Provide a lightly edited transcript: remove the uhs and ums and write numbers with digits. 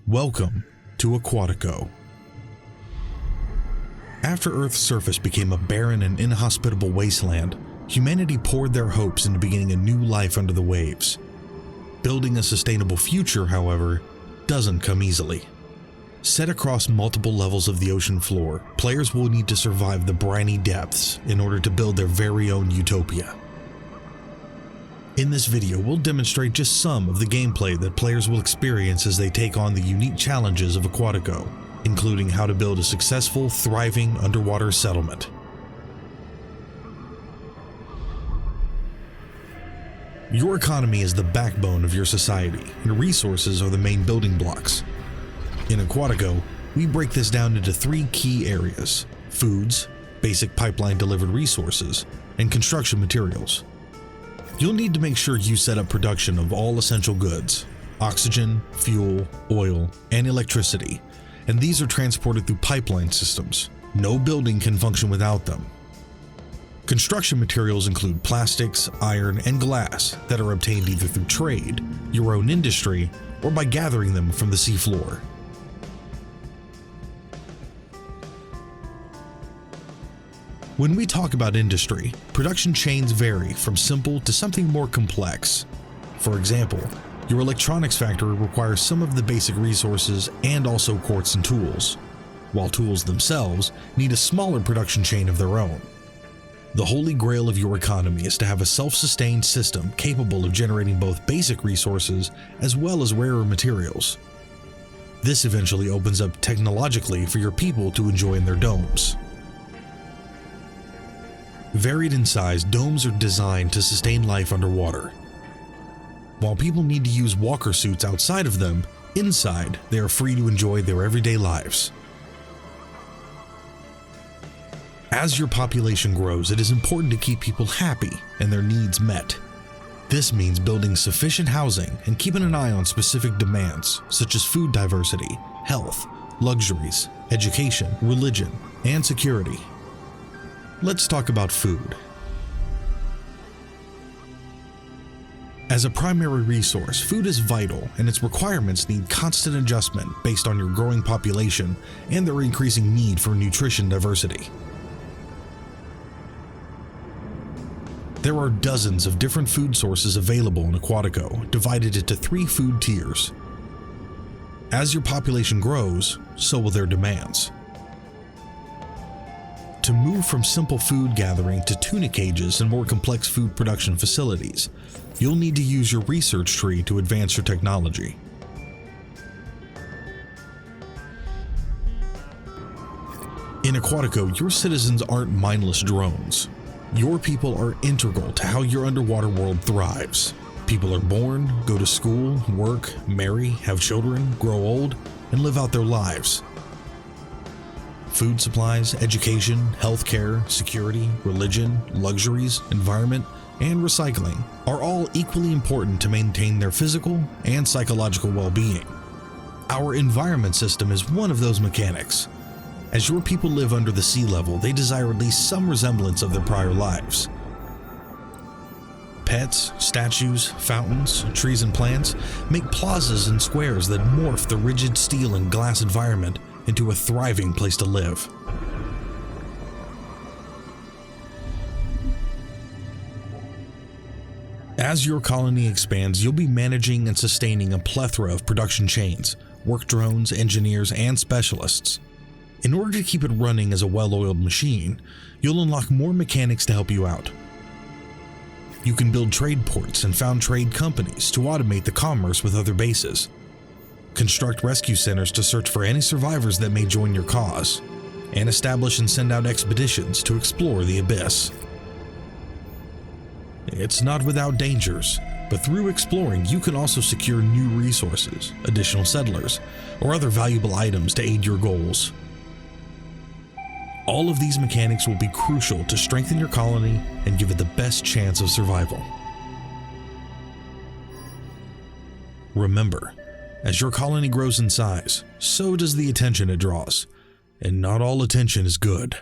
Welcome to Aquatico. After Earth's surface became a barren and inhospitable wasteland, humanity poured their hopes into beginning a new life under the waves. Building a sustainable future, however, doesn't come easily. Set across multiple levels of the ocean floor, players will need to survive the briny depths in order to build their very own utopia. In this video, we'll demonstrate just some of the gameplay that players will experience as they take on the unique challenges of Aquatico, including how to build a successful, thriving underwater settlement. Your economy is the backbone of your society, and resources are the main building blocks. In Aquatico, we break this down into three key areas: foods, basic pipeline-delivered resources, and construction materials. You'll need to make sure you set up production of all essential goods: oxygen, fuel, oil, and electricity, and these are transported through pipeline systems. No building can function without them. Construction materials include plastics, iron, and glass that are obtained either through trade, your own industry, or by gathering them from the seafloor. When we talk about industry, production chains vary from simple to something more complex. For example, your electronics factory requires some of the basic resources and also quartz and tools, while tools themselves need a smaller production chain of their own. The holy grail of your economy is to have a self-sustained system capable of generating both basic resources as well as rarer materials. This eventually opens up technologically for your people to enjoy in their domes. Varied in size, domes are designed to sustain life underwater. While people need to use walker suits outside of them, inside they are free to enjoy their everyday lives. As your population grows, it is important to keep people happy and their needs met. This means building sufficient housing and keeping an eye on specific demands such as food diversity, health, luxuries, education, religion, and security. Let's talk about food. As a primary resource, food is vital, and its requirements need constant adjustment based on your growing population and their increasing need for nutrition diversity. There are dozens of different food sources available in Aquatico, divided into three food tiers. As your population grows, so will their demands. To move from simple food gathering to tuna cages and more complex food production facilities, you'll need to use your research tree to advance your technology. In Aquatico, your citizens aren't mindless drones. Your people are integral to how your underwater world thrives. People are born, go to school, work, marry, have children, grow old, and live out their lives. Food supplies, education, healthcare, security, religion, luxuries, environment, and recycling are all equally important to maintain their physical and psychological well-being. Our environment system is one of those mechanics. As your people live under the sea level, they desire at least some resemblance of their prior lives. Pets, statues, fountains, trees, and plants make plazas and squares that morph the rigid steel and glass environment into a thriving place to live. As your colony expands, you'll be managing and sustaining a plethora of production chains, work drones, engineers, and specialists. In order to keep it running as a well-oiled machine, you'll unlock more mechanics to help you out. You can build trade ports and found trade companies to automate the commerce with other bases. Construct rescue centers to search for any survivors that may join your cause, and establish and send out expeditions to explore the abyss. It's not without dangers, but through exploring you can also secure new resources, additional settlers, or other valuable items to aid your goals. All of these mechanics will be crucial to strengthen your colony and give it the best chance of survival. Remember, as your colony grows in size, so does the attention it draws, and not all attention is good.